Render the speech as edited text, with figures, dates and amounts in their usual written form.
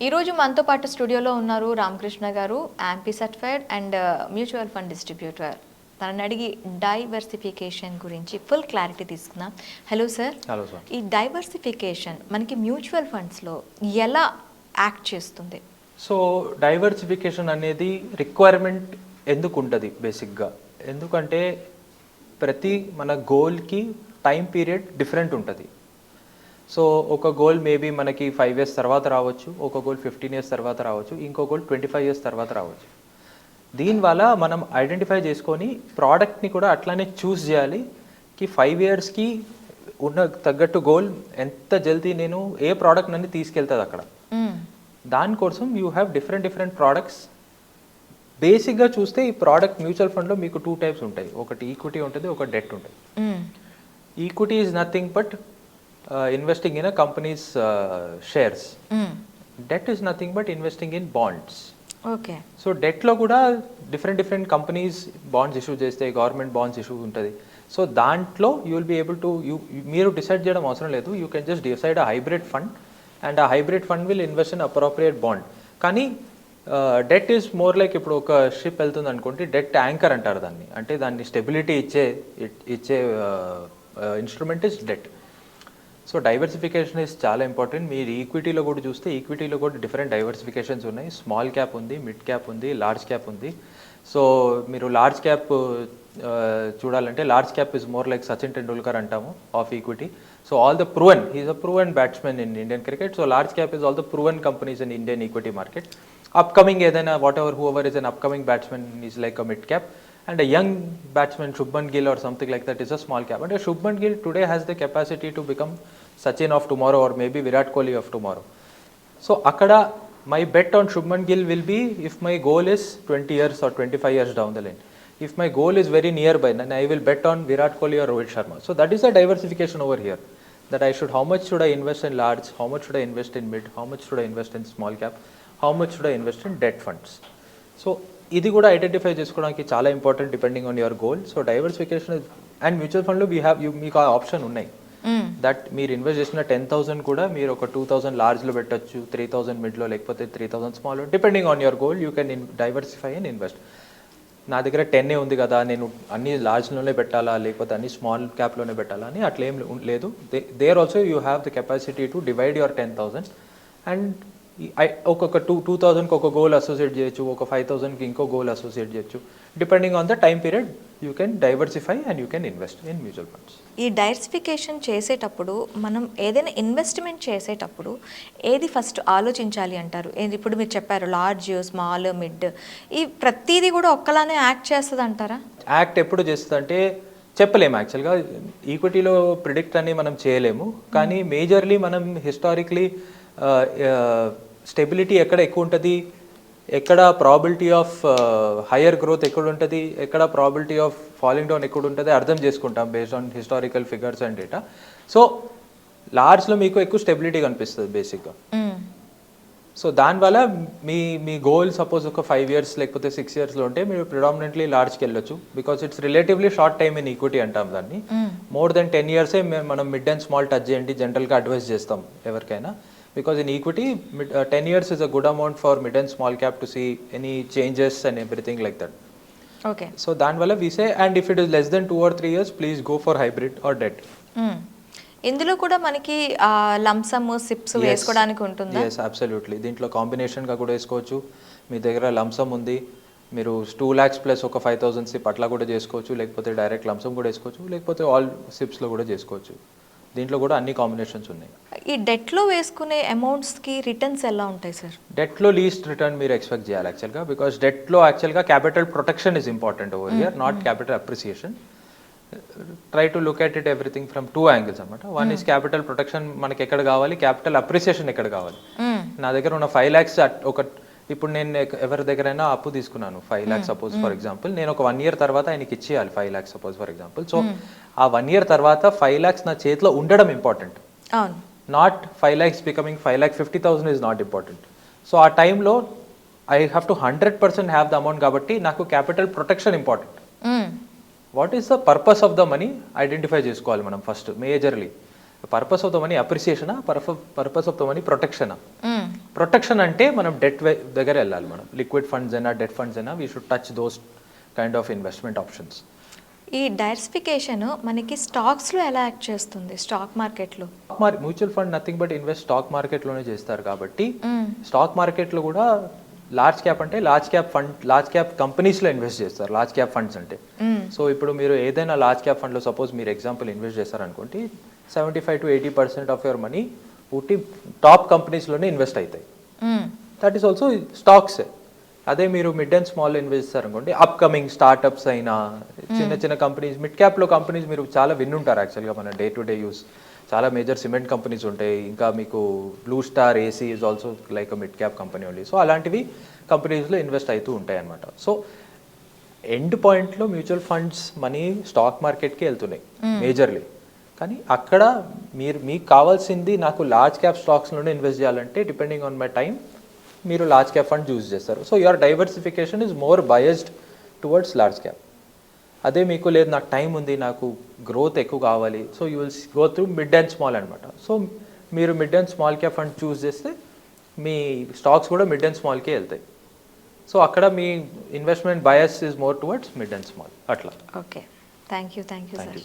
ఈరోజు మనతో పాటు స్టూడియోలో ఉన్నారు రామకృష్ణ గారు, AMFI certified and mutual fund distributor. తనని అడిగి డైవర్సిఫికేషన్ గురించి ఫుల్ క్లారిటీ తీసుకుందాం. Hello sir. Hello sir. ఈ డైవర్సిఫికేషన్ మనకి మ్యూచువల్ ఫండ్స్లో ఎలా యాక్ట్ చేస్తుంది? సో డైవర్సిఫికేషన్ అనేది రిక్వైర్మెంట్ ఎందుకు ఉంటుంది బేసిక్గా? ఎందుకంటే ప్రతి మన గోల్కి టైం పీరియడ్ డిఫరెంట్ ఉంటుంది. సో ఒక గోల్ మేబీ మనకి 5 years తర్వాత రావచ్చు, ఒక గోల్ 15 years తర్వాత రావచ్చు, ఇంకో గోల్ 25 years తర్వాత రావచ్చు. దీనివల్ల మనం ఐడెంటిఫై చేసుకొని ప్రోడక్ట్ని కూడా అట్లానే చూస్ చేయాలి కి 5 yearsకి ఉన్న తగ్గట్టు గోల్ ఎంత జల్దీ నేను ఏ ప్రోడక్ట్ నన్ను తీసుకెళ్తుంది అక్కడ. దానికోసం యూ హ్యావ్ డిఫరెంట్ ప్రోడక్ట్స్. బేసిక్గా చూస్తే ఈ ప్రోడక్ట్ మ్యూచువల్ ఫండ్లో మీకు 2 types ఉంటాయి. ఒకటి ఈక్విటీ ఉంటుంది, ఒక డెట్ ఉంటుంది. Equity is nothing but investing in a company's shares. Debt is nothing but investing in bonds. Okay. So debt lo kuda different companies bonds issue cheste, government bonds issue untadi. So dantlo you will be able to meeru decide cheyadam avasaram ledu. You can just decide a hybrid fund and a hybrid fund will invest in appropriate bond. Kani debt is more like ఇప్పుడు ఒక ship వెళ్తుంది అనుకోండి, debt anchor అంటారు దాన్ని. అంటే దాన్ని stability ఇచ్చే instrument is debt. So diversification is చాలా ఇంపార్టెంట్. మీరు ఈక్విటీలో కూడా చూస్తే ఈక్విటీలో కూడా డిఫరెంట్ డైవర్సిఫికేషన్స్ ఉన్నాయి. స్మాల్ క్యాప్ ఉంది, మిడ్ క్యాప్ ఉంది, లార్జ్ క్యాప్ ఉంది. సో మీరు లార్జ్ క్యాప్ చూడాలంటే large cap is more like Sachin Tendulkar అంటాము of equity. So all the proven, he is a proven batsmen in Indian cricket. So large cap is all the proven companies in Indian equity market. Upcoming ఏదైనా what ever who ever is an upcoming batsmen is like a mid cap. And a young batsman, Shubman Gill or something like that, is a small cap. And Shubman Gill today has the capacity to become Sachin of tomorrow or maybe Virat Kohli of tomorrow. So akada my bet on Shubman Gill will be if my goal is 20 years or 25 years down the line. If my goal is very nearby, then I will bet on Virat Kohli or Rohit Sharma. So that is a diversification over here. That I should, how much should I invest in large, how much should I invest in mid, how much should I invest in small cap, how much should I invest in debt funds. So ఇది కూడా identify చేసుకోవడానికి చాలా important depending on your goal. So diversification and mutual ఫండ్లో మీకు ఆ option ఉన్నాయి. That మీరు invest చేసిన 10,000 కూడా మీరు ఒక 2,000 లార్జ్లో పెట్టచ్చు, 3,000 మిడ్లో, లేకపోతే 3,000 స్మాల్లో. Depending on your goal you can diversify and invest. నా దగ్గర 10 ఉంది కదా, నేను అన్ని లార్జ్లోనే పెట్టాలా లేకపోతే అన్ని స్మాల్ క్యాప్లోనే పెట్టాలా అని అట్లేం లేదు. There also you have the capacity to divide your 10,000 and ఒక్కొక్క 2,000కి ఒక గోల్ అసోసియేట్ చేయొచ్చు, ఒక 5,000కి ఇంకో గోల్ అసోసియేట్ చేయొచ్చు. Depending on the time period you can diversify and you can invest in mutual funds. ఈ డైవర్సిఫికేషన్ చేసేటప్పుడు మనం ఏదైనా ఇన్వెస్ట్మెంట్ చేసేటప్పుడు ఏది ఫస్ట్ ఆలోచించాలి అంటారు? ఇప్పుడు మీరు చెప్పారు లార్జ్, స్మాల్, మిడ్, ఈ ప్రతిదీ కూడా ఒక్కలానే యాక్ట్ చేస్తుంది అంటారా? యాక్ట్ ఎప్పుడు చేస్తుంది అంటే చెప్పలేము. యాక్చువల్గా ఈక్విటీలో ప్రిడిక్ట్ అని మనం చేయలేము, కానీ మేజర్లీ మనం హిస్టారిక్లీ స్టెబిలిటీ ఎక్కడ ఎక్కువ ఉంటుంది, ఎక్కడ ప్రాబిలిటీ ఆఫ్ హయ్యర్ గ్రోత్ ఎక్కడ ఉంటుంది, ఎక్కడ ప్రాబిలిటీ ఆఫ్ ఫాలింగ్ డౌన్ ఎక్కడ ఉంటుంది అర్థం చేసుకుంటాం based on historical figures and data. So లార్జ్లో మీకు ఎక్కువ స్టెబిలిటీ కనిపిస్తుంది బేసిక్గా. సో దానివల్ల మీ గోల్ సపోజ్ ఒక 5 years లేకపోతే 6 yearsలో ఉంటే మీరు ప్రిడామినెంట్లీ లార్జ్కి వెళ్ళొచ్చు. Because it's relatively short time in equity అంటాం దాన్ని. మోర్ దెన్ 10 years మనం మిడ్ అండ్ స్మాల్ టచ్ చేయండి జనరల్గా అడ్వైస్ చేస్తాం ఎవరికైనా. Because in equity, 10 years is a good amount for mid and small cap to see any changes and everything like that. Okay. So danvala we say, and if it is less than 2 or 3 years, please go for hybrid or debt. ఇందులో కూడా మనకి lump sum SIPs వేసుకోవడానికి ఉంటుందా? Yes, absolutely. దీంట్లో combination గా కూడా వేసుకోవచ్చు. మీ దగ్గర లంసమ్ ఉంది, మీరు 2 lakhs ప్లస్ ఒక 5,000 సిప్ అట్లా కూడా చేసుకోవచ్చు, లేకపోతే డైరెక్ట్ లంసమ్ కూడా వేసుకోవచ్చు, లేకపోతే ఆల్ సిప్స్లో కూడా చేసుకోవచ్చు. దీంట్లో కూడా అన్ని కాంబినేషన్స్ ఉన్నాయి. ఈ డెట్లో వేసుకునే అమౌంట్స్కి రిటర్న్స్ ఎలా ఉంటాయి సార్? డెట్లో లీస్ట్ రిటర్న్ మీరు ఎక్స్పెక్ట్ చేయాలి యాక్చువల్గా. బికాస్ డెట్లో యాక్చువల్గా capital protection is important over here, not capital appreciation. Try to look at it everything from 2 angles అనమాట. వన్ ఈస్ క్యాపిటల్ ప్రొటెక్షన్ మనకి ఎక్కడ కావాలి, క్యాపిటల్ అప్రిసియేషన్ ఎక్కడ కావాలి. నా దగ్గర ఉన్న 5 lakhs ఒక ఇప్పుడు నేను ఎవరి దగ్గరైనా అప్పు తీసుకున్నాను 5 lakhs సపోజ్ ఫర్ ఎగ్జాంపుల్, నేను ఒక 1 year తర్వాత ఆయనకి ఇచ్చేయాలి 5 lakhs suppose for example. So ఆ 1 year తర్వాత 5 lakhs నా చేతిలో ఉండడం important, not 5 lakhs becoming 5,50,000 is not important. So ఆ టైంలో I have to 100% have the amount కాబట్టి నాకు capital protection important. What is the purpose of the money identify చేసుకోవాలి మనం first majorly. Purpose of the money అప్రిసియేషనా, purpose of the money ప్రొటెక్షనా? Protection అంటే మనం డెట్ దగ్గర వెళ్ళాలి, మనం లిక్విడ్ ఫండ్స్ అయినా డెట్ ఫండ్స్ అయినా we should touch those kind of investment options. ఈ డైవర్సిఫికేషన్ మనకి స్టాక్స్లో ఎలా యాక్ట్ చేస్తుంది స్టాక్ మార్కెట్లో? Mutual fund nothing but invest stock మార్కెట్లోనే చేస్తారు కాబట్టి స్టాక్ మార్కెట్లో కూడా లార్జ్ క్యాప్ అంటే లార్జ్ క్యాప్ కంపెనీస్లో ఇన్వెస్ట్ చేస్తారు, లార్జ్ క్యాప్ ఫండ్స్ అంటే. సో ఇప్పుడు మీరు ఏదైనా లార్జ్ క్యాప్ ఫండ్లో సపోజ్ మీరు ఎగ్జాంపుల్ ఇన్వెస్ట్ చేస్తారనుకోండి, 75 to 80% ఆఫ్ యువర్ మనీ పూర్తి టాప్ కంపెనీస్లోనే ఇన్వెస్ట్ అవుతాయి. That is also stocks. అదే మీరు మిడ్ అండ్ స్మాల్ ఇన్వెస్ట్ చేస్తారనుకోండి, అప్కమింగ్ స్టార్టప్స్ అయినా చిన్న చిన్న కంపెనీస్, మిడ్ క్యాప్లో కంపెనీస్ మీరు చాలా విన్నుంటారు యాక్చువల్గా మన డే టు డే యూస్. చాలా మేజర్ సిమెంట్ కంపెనీస్ ఉంటాయి, ఇంకా మీకు blue star AC is also like a mid cap company only. So అలాంటివి కంపెనీస్లో ఇన్వెస్ట్ అవుతూ ఉంటాయి అన్నమాట. సో ఎండ్ పాయింట్లో మ్యూచువల్ ఫండ్స్ మనీ స్టాక్ మార్కెట్కి వెళ్తున్నాయి మేజర్లీ. కానీ అక్కడ మీకు కావాల్సింది నాకు లార్జ్ క్యాప్ స్టాక్స్లోనే ఇన్వెస్ట్ చేయాలంటే డిపెండింగ్ ఆన్ మై టైం మీరు లార్జ్ క్యాప్ ఫండ్ చూస్ చేస్తారు. So your diversification is more biased towards large cap. అదే మీకు లేదు నాకు టైం ఉంది, నాకు గ్రోత్ ఎక్కువ కావాలి, so you will go through mid and small అనమాట. సో మీరు mid and small cap fund choose చేస్తే మీ స్టాక్స్ కూడా మిడ్ అండ్ స్మాల్కే వెళ్తాయి. సో అక్కడ మీ investment bias is more towards mid and small అట్లా. Okay, thank you sir.